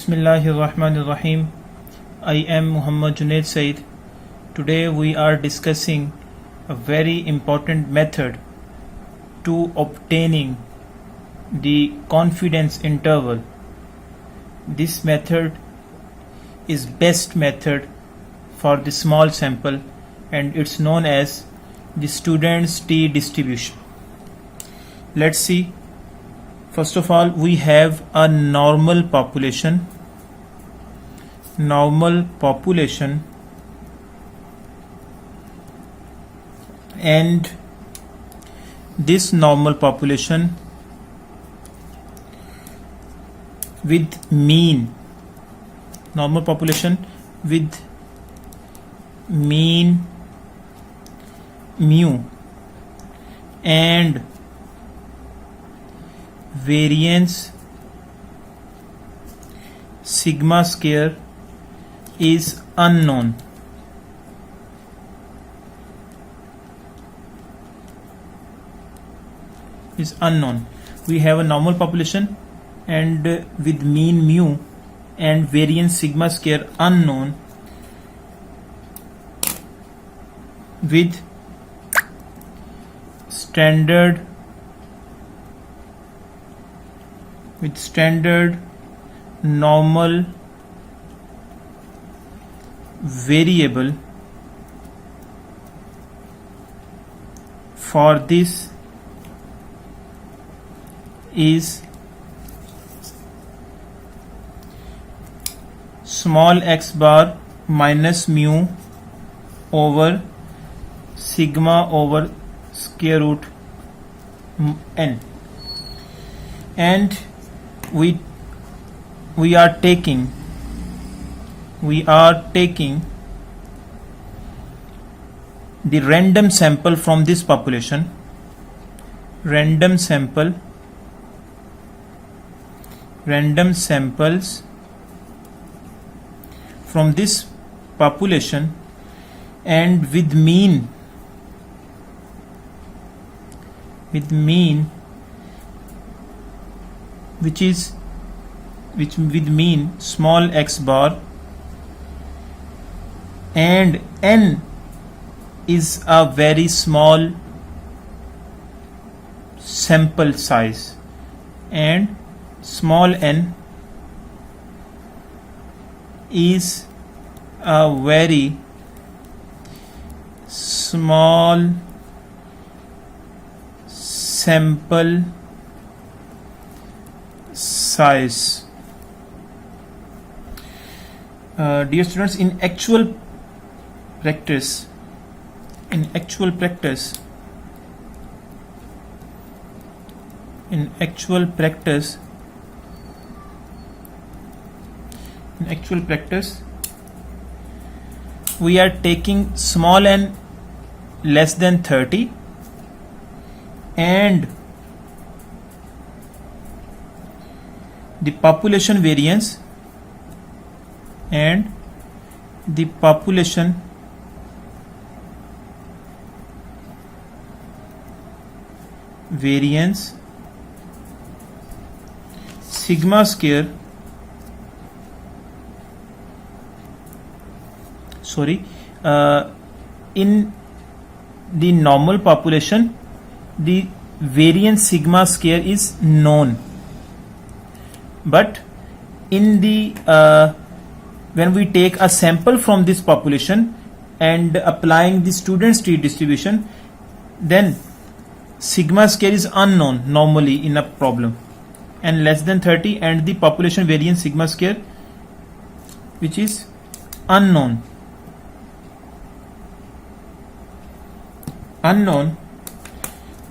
Bismillahirrahmanirrahim. I am Muhammad Junaid Said. Today we are discussing a very important method to obtaining the confidence interval. This method is best method for the small sample and it's known as the student's t distribution. Let's see. First of all, we have a normal population and this normal population with mean mu and variance sigma square is unknown. We have a normal population and with mean mu and variance sigma square unknown with standard normal variable for this is small x bar minus mu over sigma over square root n, and we are taking the random sample from this population, random samples from this population, and with mean with mean small x bar, and n is a very small sample size, and small n is a very small sample size. Dear students, in actual practice we are taking small n less than 30 and the population variance sigma square in the normal population the variance sigma square is known, but in the when we take a sample from this population and applying the student's t distribution, then sigma square is unknown normally in a problem, and less than 30, and the population variance sigma square which is unknown,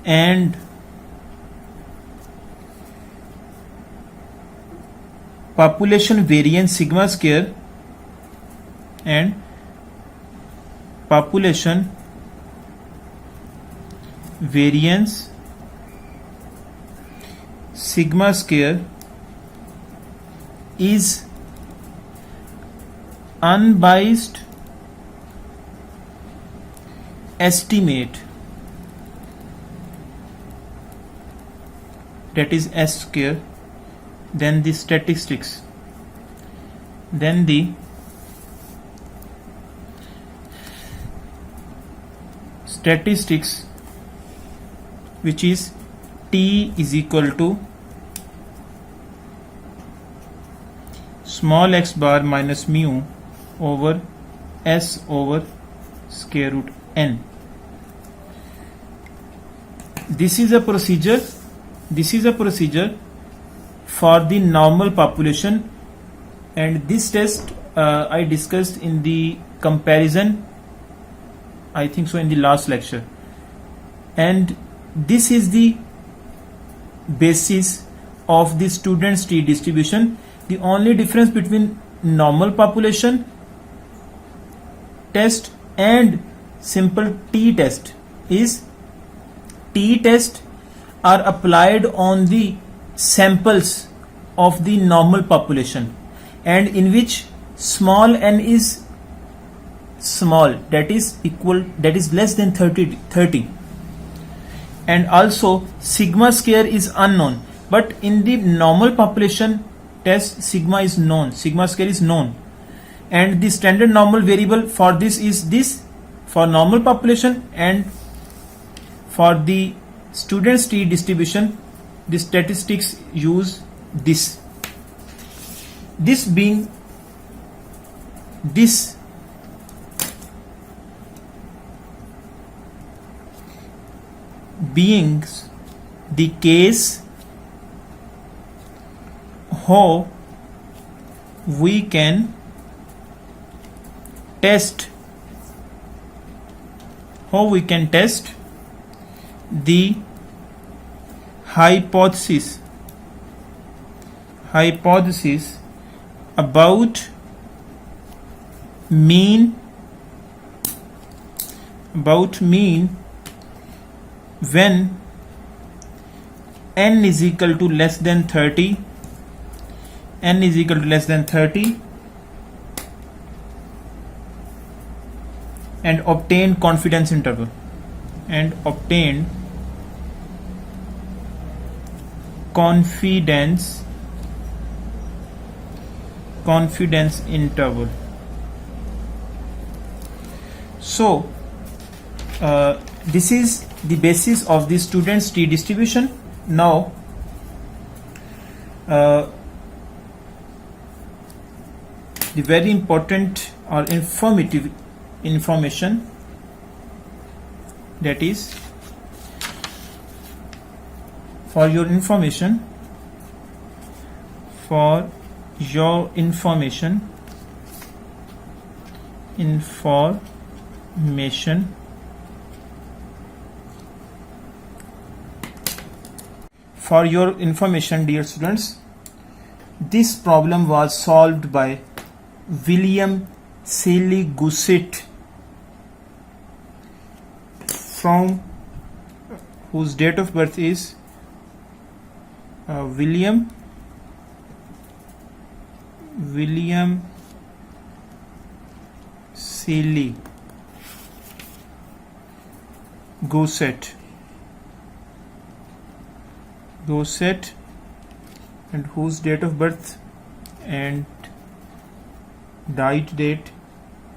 and population variance sigma square and population variance sigma square is unbiased estimate, that is S square, then the statistics then the statistics, which is T is equal to small x bar minus mu over S over square root n. This is a procedure for the normal population, and this test I discussed in the comparison, I think so, in the last lecture, and this is the basis of the students T distribution. The only difference between normal population test and simple T test is T test are applied on the samples of the normal population, and in which small n is small, that is less than 30, and also sigma square is unknown. But in the normal population test, sigma is known, sigma square is known, and the standard normal variable for this is this for normal population, and for the students T distribution the statistics use this being the case how we can test the hypothesis about mean when n is equal to less than 30, and obtain confidence interval, confidence interval. So this is the basis of the students T distribution. Now the very important or informative information, that is for your information dear students, this problem was solved by William Seeley Goussett, from whose date of birth is William Seeley Goussett, and whose date of birth and died date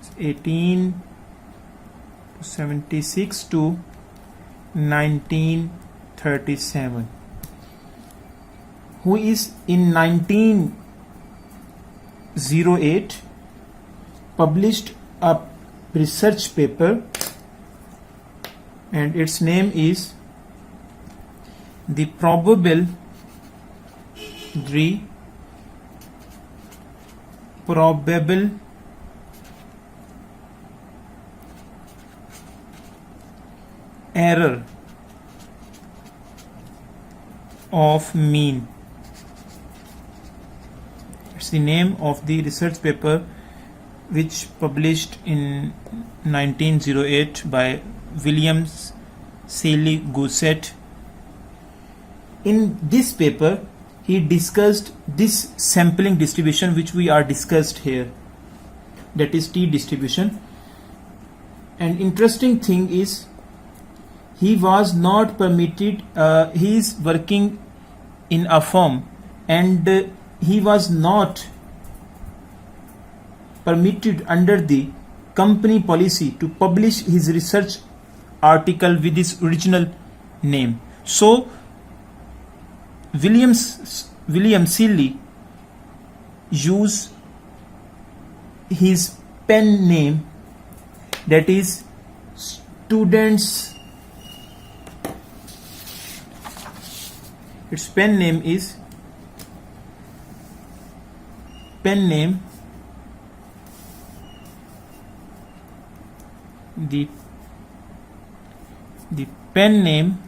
is 1876 to 1937, who is in 1908 published a research paper, and its name is the probable error of mean. It's the name of the research paper which published in 1908 by William Seeley Goussett. In this paper he discussed this sampling distribution which we are discussed here, that is T distribution. And interesting thing is, he was not permitted, he is working in a firm, and he was not permitted under the company policy to publish his research article with his original name. So William Seeley used his pen name, that is students. Its pen name is the pen name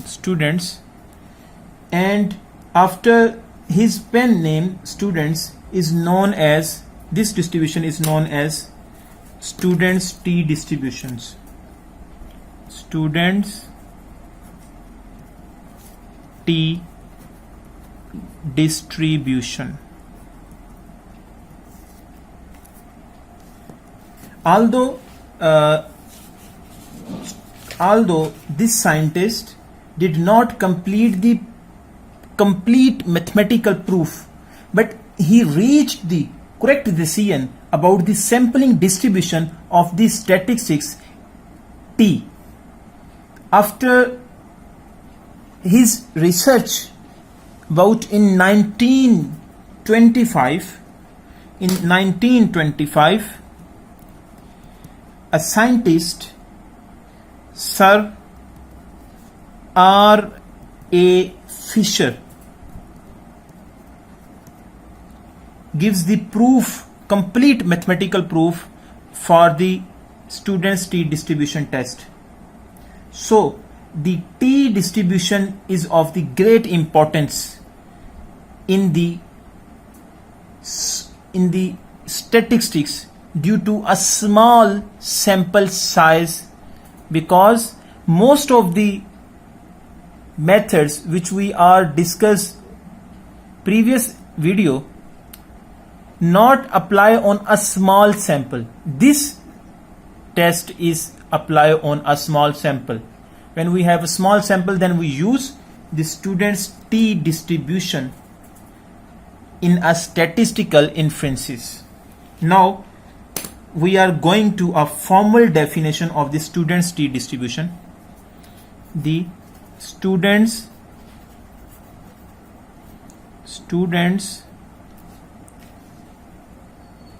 students, and after his pen name students is known as, this distribution is known as students T distributions. Students T distribution. Although this scientist did not complete the complete mathematical proof, but he reached the correct decision about the sampling distribution of the statistics T. After his research about in 1925, a scientist, Sir R. A. Fisher, gives the proof, complete mathematical proof for the students T distribution test. So the T distribution is of the great importance in the statistics due to a small sample size, because most of the methods which we are discussed previous video not apply on a small sample. This test is apply on a small sample. When we have a small sample, then we use the students T distribution in a statistical inferences. Now we are going to a formal definition of the students T distribution. The students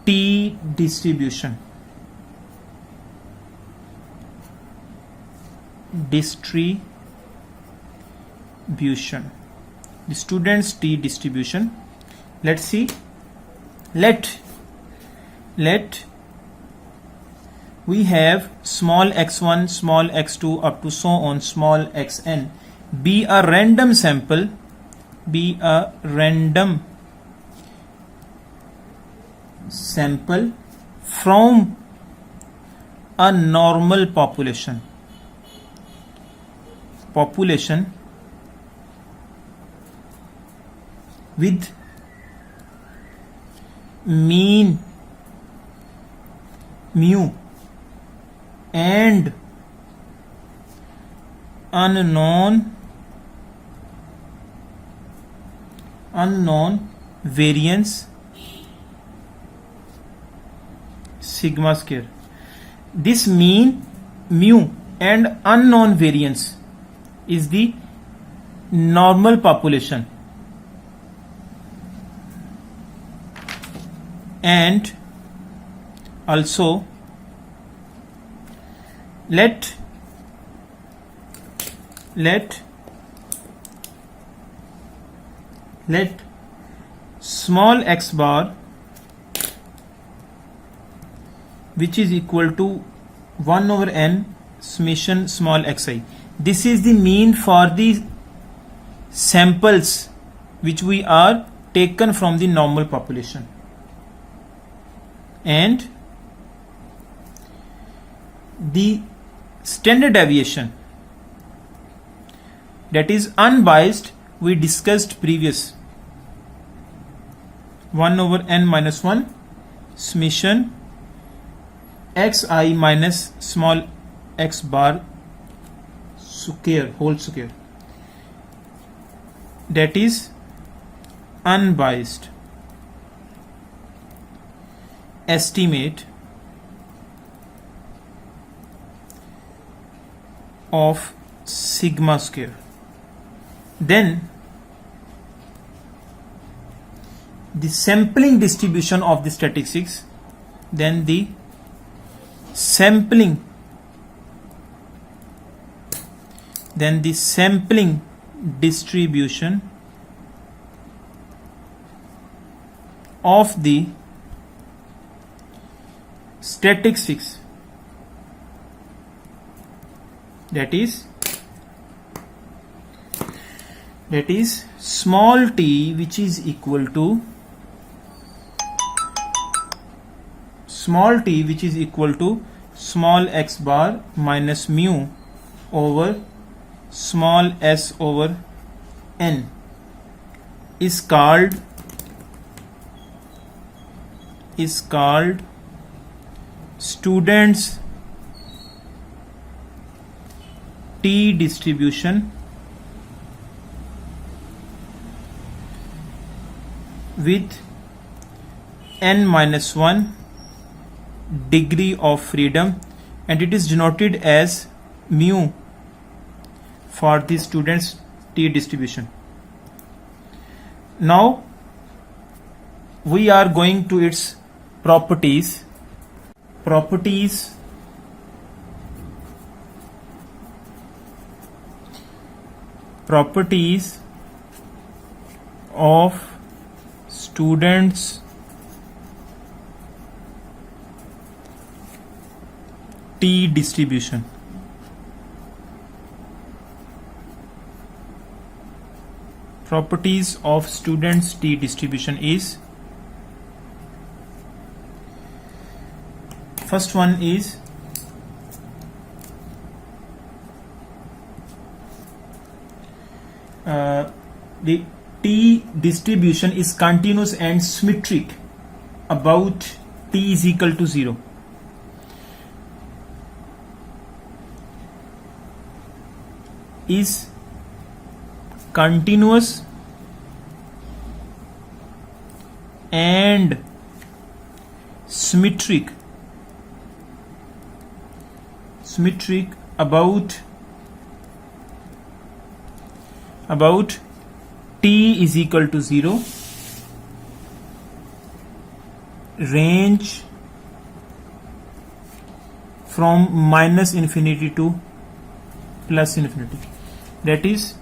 T distribution. The students T distribution. Let's see. Let we have small x1, small x2 up to so on small xn be a random sample, from a normal population with mean mu and unknown variance sigma square. This mean mu and unknown variance is the normal population, and also let small x bar, which is equal to 1 over n summation small xi. This is the mean for the samples which we are taken from the normal population, and the standard deviation, that is unbiased, we discussed previous 1 over n minus 1 summation xi minus small x bar square, whole square, that is unbiased estimate of sigma square. Then the sampling distribution of the statistics, then the sampling distribution of the statistics, that is small t, which is equal to small x bar minus mu over small s over n, is called students t distribution with n minus 1 degree of freedom, and it is denoted as mu for the students t distribution. Now we are going to its properties of students t distribution. Properties of students t distribution is, first one is the t distribution is continuous and symmetric about t is equal to 0. Is continuous and symmetric about t is equal to 0, range from minus infinity to plus infinity. That is,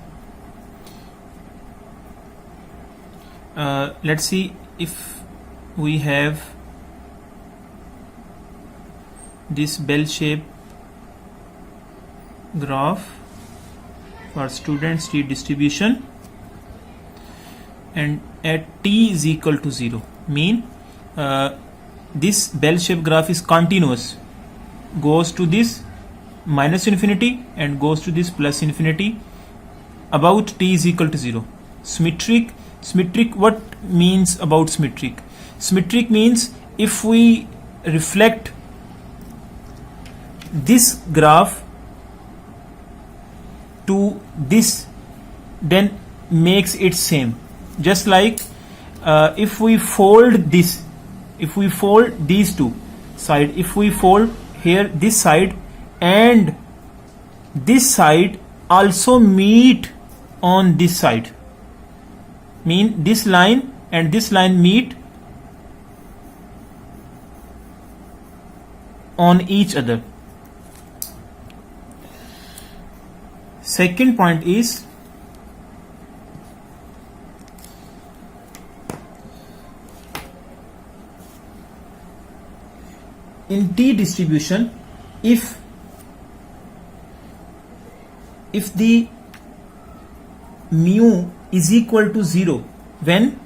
let's see, if we have this bell shape graph for students t distribution, and at t is equal to 0, mean this bell shape graph is continuous, goes to this minus infinity and goes to this plus infinity about t is equal to 0. Symmetric, what means about symmetric? Symmetric means if we reflect this graph to this, then makes it same. Just like if we fold these two side, if we fold here this side and this side also meet on this side, mean this line and this line meet on each other. Second point is in t distribution, if the mu is equal to 0, when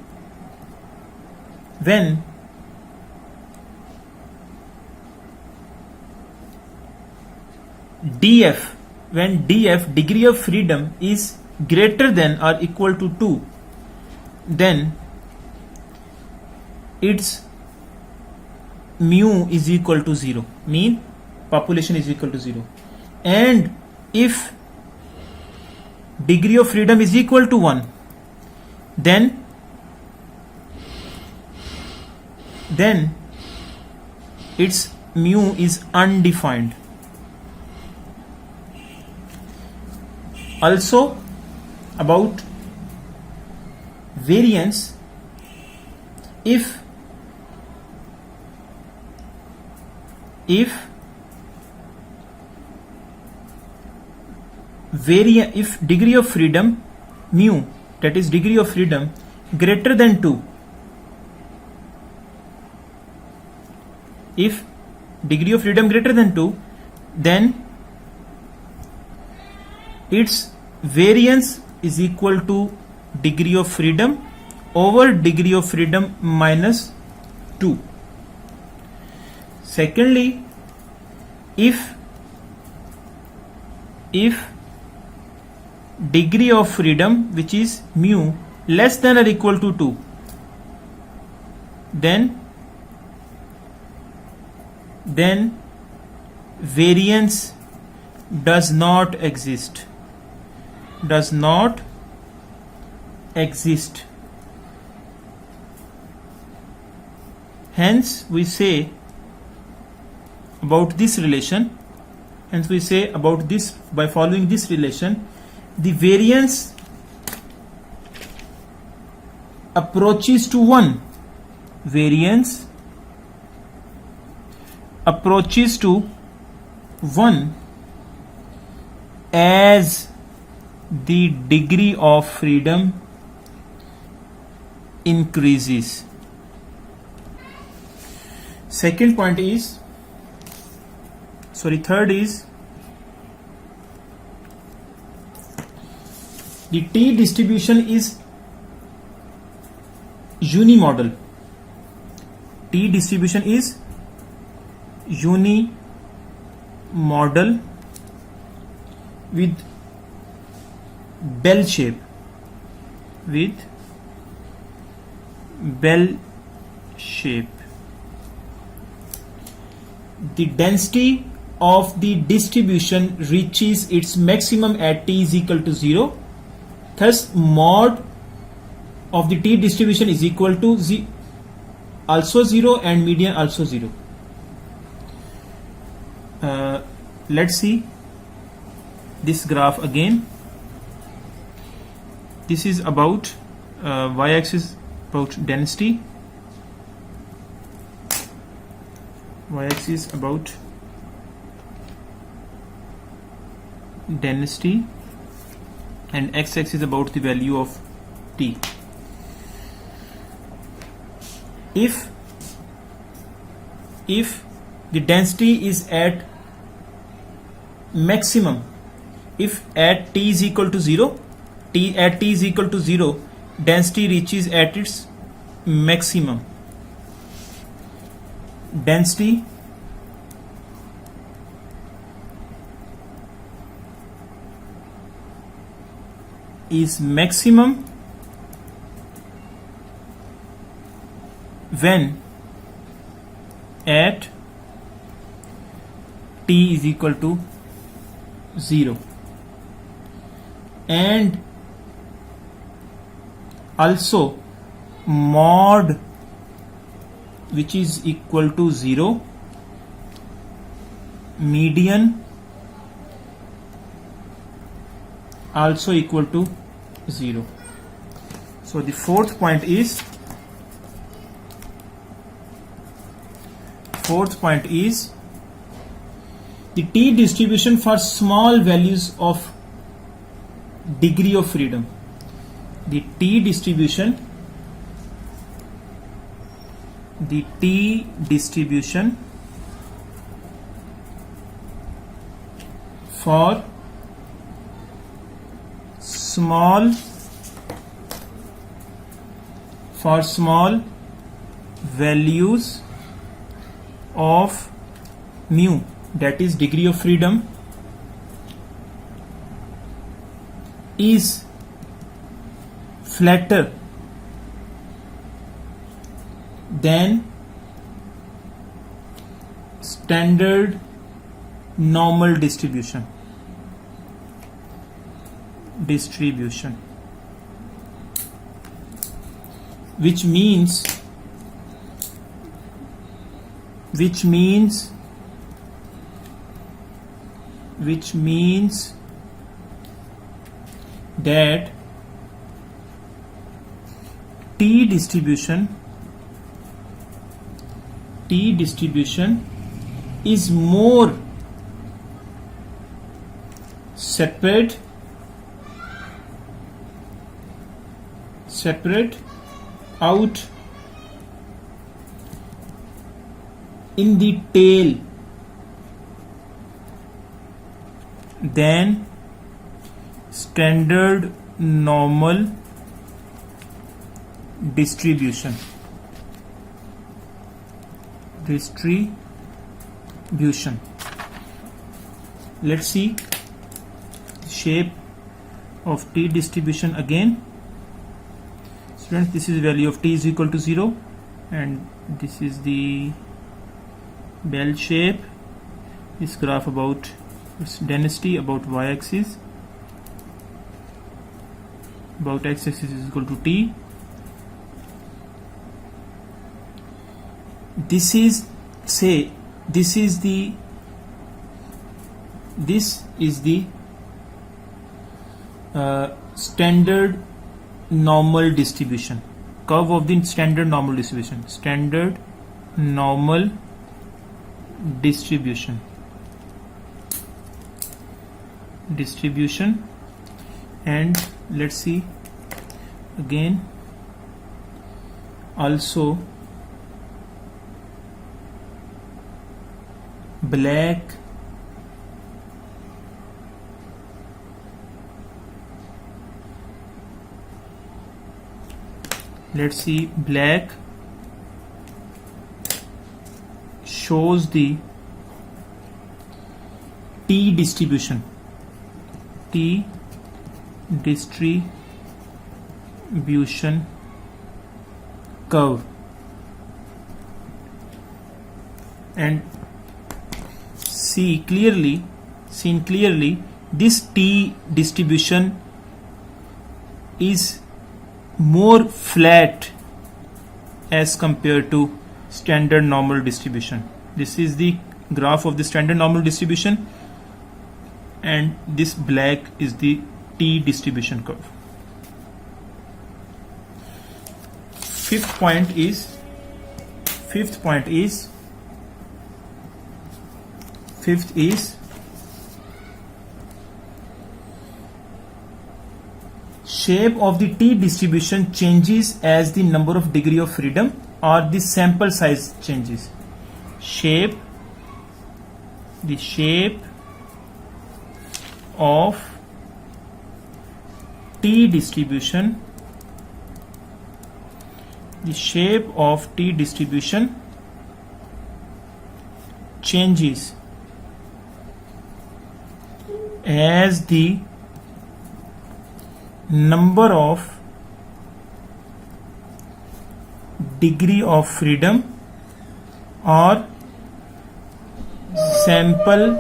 df degree of freedom is greater than or equal to 2, then its mu is equal to 0, mean population is equal to 0. And if degree of freedom is equal to 1, then its mu is undefined. Also about variance, if degree of freedom mu, that is degree of freedom, greater than 2, if degree of freedom greater than 2, then its variance is equal to degree of freedom over degree of freedom minus 2. Secondly, if degree of freedom, which is mu, less than or equal to 2, then variance does not exist. Hence we say about this relation, by following this relation, the variance approaches to 1. Variance approaches to 1 as the degree of freedom increases. Third is the T distribution is unimodal. T distribution is unimodal with bell shape. The density of the distribution reaches its maximum at t is equal to 0. Thus, mod of the T distribution is equal to also 0 and median also 0. Let's see this graph again. This is about y-axis about density, y-axis about density, and x-axis about the value of t. If the density is at maximum, if at t is equal to 0, density reaches at its maximum. Density is maximum when at t is equal to 0, and also mod which is equal to 0, median also equal to 0. So the fourth point is the T distribution for small values of degree of freedom. The T distribution for small values of mu, that is degree of freedom, is flatter than standard normal distribution. distribution, which means that T distribution is more separate out in the tail than standard normal distribution. Let's see shape of T distribution again. Students, this is value of T is equal to 0, and this is the bell shape. This graph about its density about y-axis, about x-axis is equal to T. This is the standard normal distribution, curve of the standard normal distribution. And let's see again also black shows the T distribution curve, and seen clearly this T distribution is more flat as compared to standard normal distribution. This is the graph of the standard normal distribution, and this black is the T distribution curve. Fifth point is shape of the T distribution changes as the number of degree of freedom or the sample size changes. The shape of T distribution changes as the number of degree of freedom or sample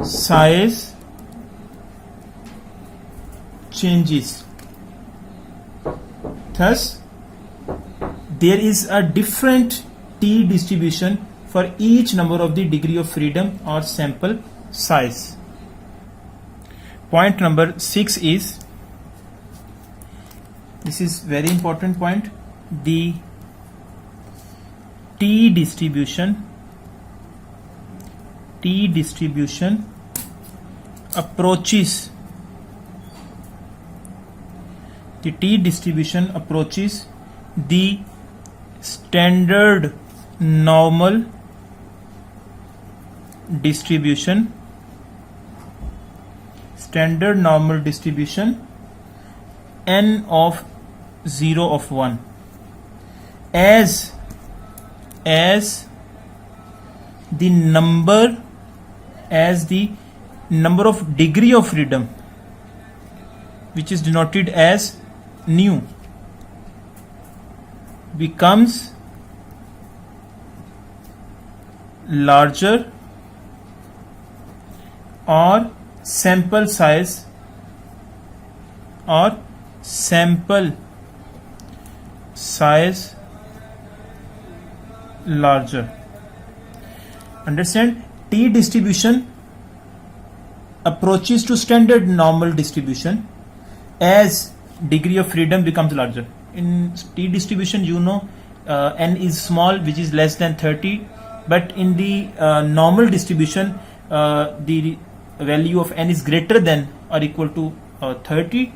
size changes. Thus, there is a different T distribution for each number of the degree of freedom or sample size. Point number 6 is, this is very important point, the T distribution approaches the standard normal distribution n of 0 of 1 as the number of degree of freedom, which is denoted as nu, becomes larger or sample size or sample size larger. Understand? T distribution approaches to standard normal distribution as degree of freedom becomes larger. In T distribution, you know, n is small, which is less than 30, but in the normal distribution, the value of n is greater than or equal to 30.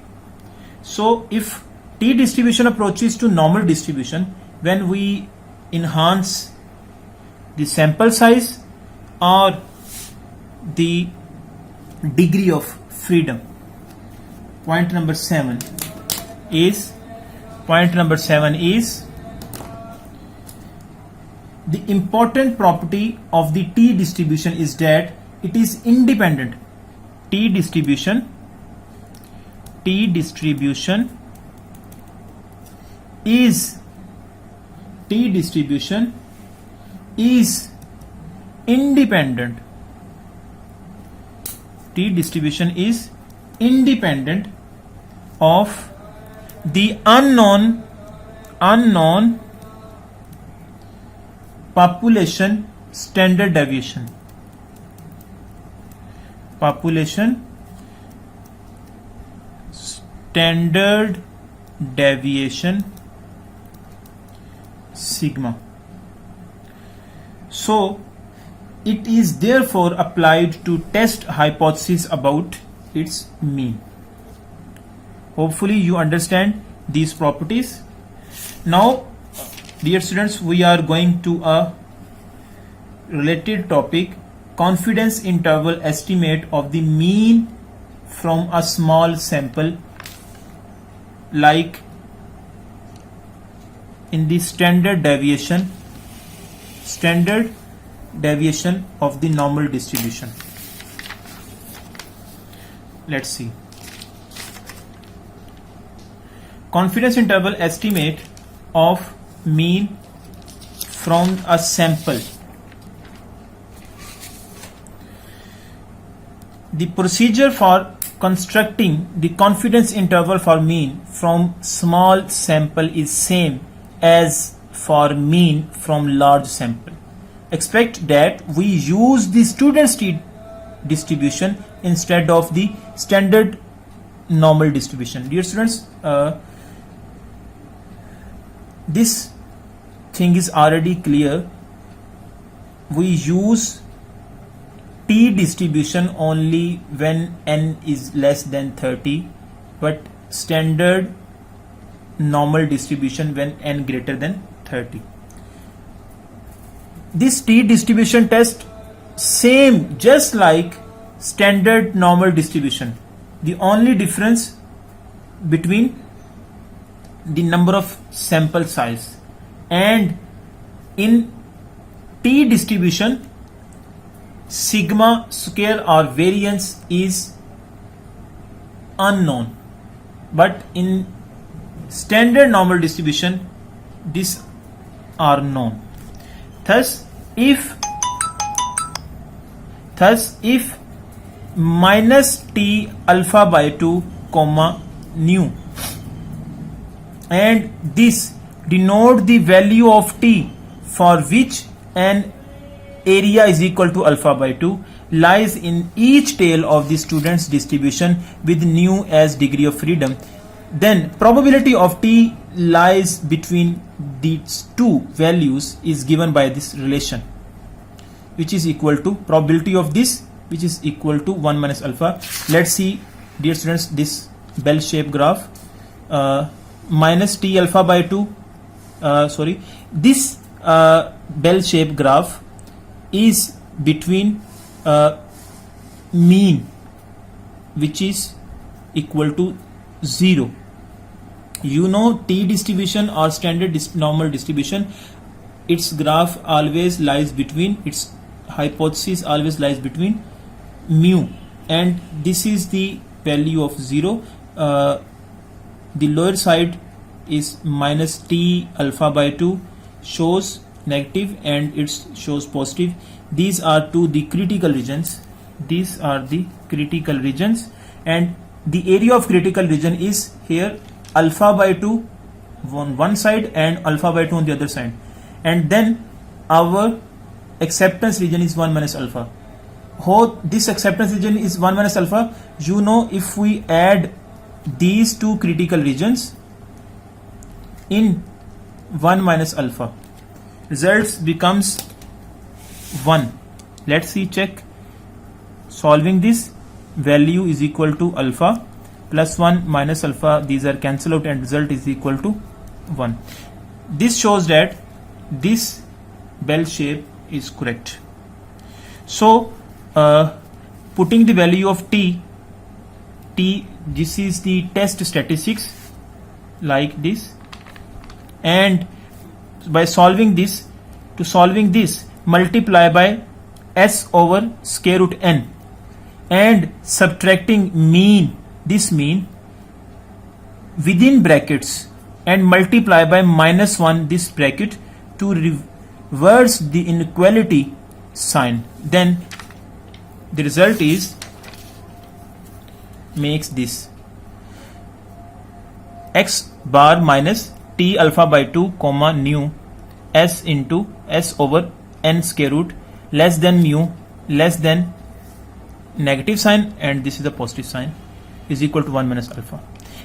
So if T distribution approaches to normal distribution, when we enhance the sample size or the degree of freedom. Point number 7 is the important property of the T distribution is that it is independent. T distribution is independent. T distribution is independent of the unknown population standard deviation. Population standard deviation sigma. So it is therefore applied to test hypothesis about its mean. Hopefully you understand these properties. Now, dear students, we are going to a related topic, confidence interval estimate of the mean from a small sample, like in the standard deviation of the normal distribution. Let's see. Confidence interval estimate of mean from a sample. The procedure for constructing the confidence interval for mean from small sample is same as for mean from large sample. Expect that we use the student's T distribution instead of the standard normal distribution. Dear students, this thing is already clear. We use T distribution only when n is less than 30, but standard normal distribution when n greater than 30. This T distribution test same just like standard normal distribution. The only difference between the number of sample size, and in T distribution sigma square or variance is unknown, but in standard normal distribution these are known. Thus if minus t alpha by 2 comma nu, and this denote the value of t for which an area is equal to alpha by 2 lies in each tail of the student's distribution with nu as degree of freedom, then probability of t lies between these two values is given by this relation, which is equal to probability of this, which is equal to 1 minus alpha. Let's see, dear students, this bell shaped graph. Minus t alpha by 2, this bell shaped graph is between mean, which is equal to 0. You know, T distribution or standard normal distribution, its graph always lies between, its hypothesis always lies between mu, and this is the value of 0. The lower side is minus t alpha by 2 shows negative and it shows positive. These are the critical regions. And the area of critical region is here alpha by 2 on one side and alpha by 2 on the other side, and then our acceptance region is 1 minus alpha. How this acceptance region is 1 minus alpha? You know, if we add these two critical regions in 1 minus alpha, results becomes 1. Let's see, check. Solving this, value is equal to alpha plus 1 minus alpha, these are cancelled out and result is equal to 1. This shows that this bell shape is correct. So putting the value of t, this is the test statistics like this, and by solving this, multiply by s over square root n and subtracting mean, this mean within brackets, and multiply by -1 this bracket to reverse the inequality sign. Then the result is makes this x bar minus t alpha by 2 comma nu s into s over n square root less than mu less than negative sign, and this is the positive sign, is equal to 1 minus alpha.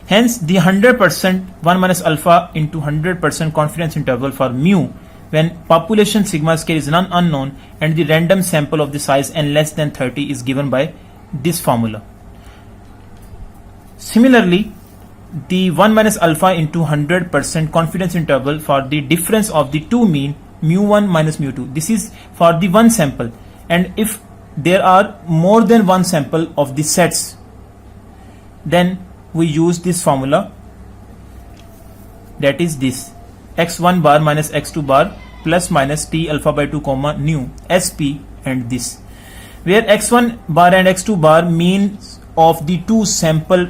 Hence the 100% 1 minus alpha into 100% confidence interval for mu when population sigma scale is unknown and the random sample of the size n less than 30 is given by this formula. Similarly, the 1 minus alpha into 100% confidence interval for the difference of the two mean mu1 minus mu2, this is for the one sample, and if there are more than one sample of the sets, then we use this formula, that is this x1 bar minus x2 bar plus minus t alpha by 2 comma nu sp, and this where x1 bar and x2 bar means of the two sample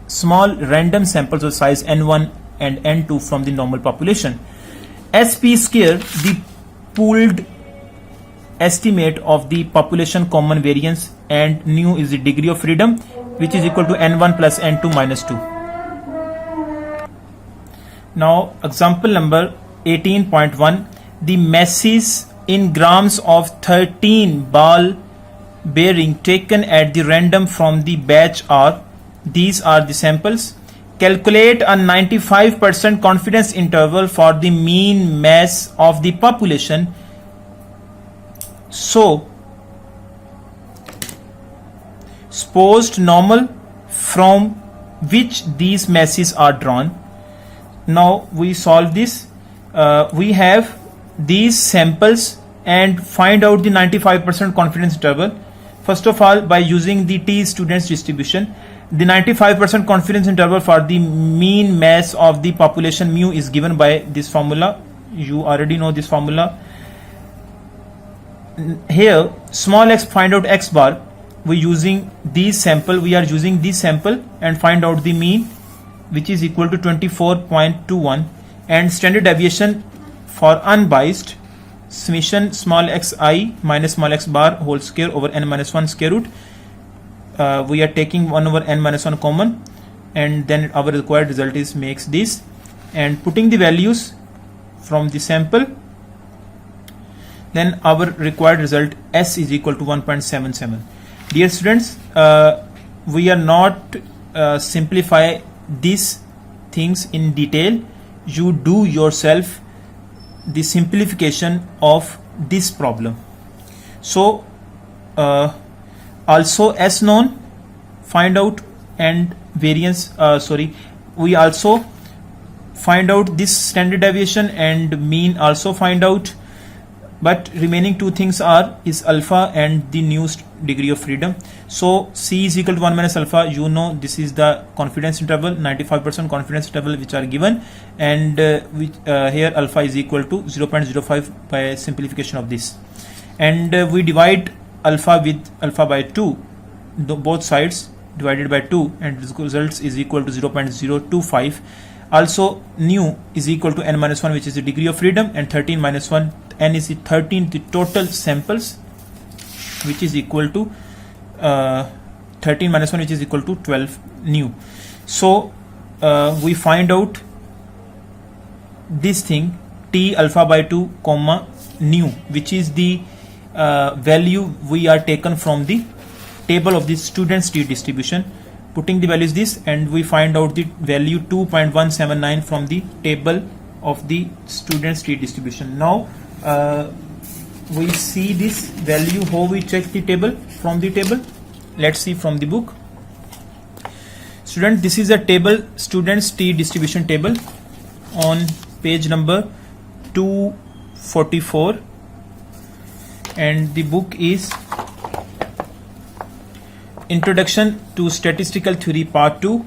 small random samples of size n1 and n2 from the normal population. Sp square the pooled estimate of the population common variance, and nu is the degree of freedom, which is equal to n1 plus n2 minus 2. Now example number 18.1, the masses in grams of 13 ball bearing taken at the random from the batch are, these are the samples. Calculate a 95% confidence interval for the mean mass of the population. So supposed normal from which these masses are drawn. Now we solve this. We have these samples and find out the 95% confidence interval. First of all, by using the t students distribution, the 95% confidence interval for the mean mass of the population mu is given by this formula. You already know this formula. Here small x find out x bar, we are using this sample and find out the mean, which is equal to 24.21, and standard deviation for unbiased summation small xi minus small x bar whole square over n minus 1 square root. We are taking 1 over n minus 1 common, and then our required result is makes this, and putting the values from the sample, then our required result s is equal to 1.77. Dear students, we are not simplify these things in detail. You do yourself the simplification of this problem. So also S known find out, and variance we also find out this standard deviation and mean also find out, but remaining two things is alpha and the new degree of freedom. So C is equal to 1 minus alpha, you know this is the confidence interval, 95% confidence interval which are given, and here alpha is equal to 0.05 by simplification of this, and we divide alpha with alpha by 2, both sides divided by 2, and this results is equal to 0.025. Also nu is equal to n minus 1, which is the degree of freedom, and 13 minus 1, n is the 13 the total samples, which is equal to 13 minus 1, which is equal to 12 new. So we find out this thing, t alpha by 2 comma new, which is the value we are taken from the table of the students t distribution. Putting the value is this, and we find out the value 2.179 from the table of the students t distribution. Now we see this value, how we check the table from the table. Let's see from the book. Student, this is a table, students t distribution table, on page number 244, and the book is Introduction to Statistical Theory Part 2,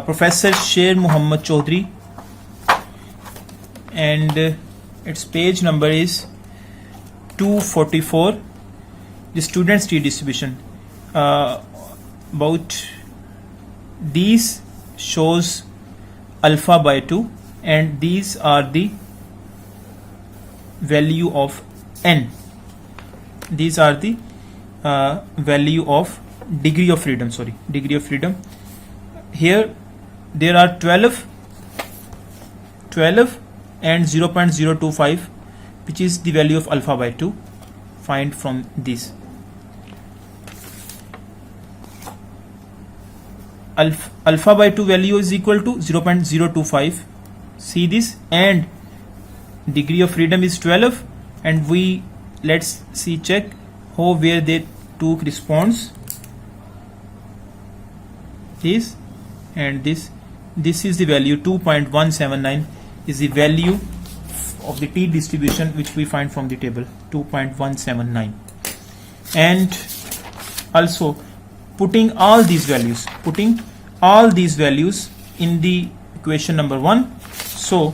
Professor Sher Muhammad Chaudhry, and its page number is 244. The students t distribution, about these shows alpha by 2, and these are the value of n. These are the value of degree of freedom, degree of freedom. Here there are 12 and 0.025, which is the value of alpha by 2. Find from this. Alpha by 2 value is equal to 0.025. See this, and degree of freedom is 12, and we let's see, check how where they took response. This and this is the value 2.179 is the value of the t distribution which we find from the table, 2.179. And also putting all these values in the equation number 1. So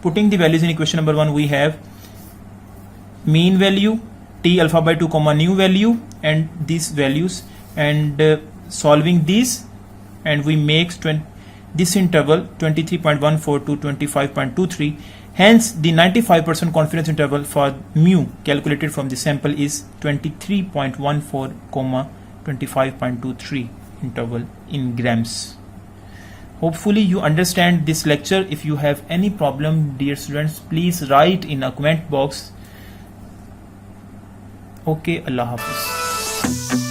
putting the values in equation number 1, we have mean value t alpha by 2 comma new value and these values, and solving these, and we make this interval 23.14 to 25.23. Hence the 95% confidence interval for mu calculated from the sample is 23.14 comma 25.23 interval in grams. Hopefully you understand this lecture. If you have any problem, dear students, please write in a comment box. Okay, Allah Hafiz.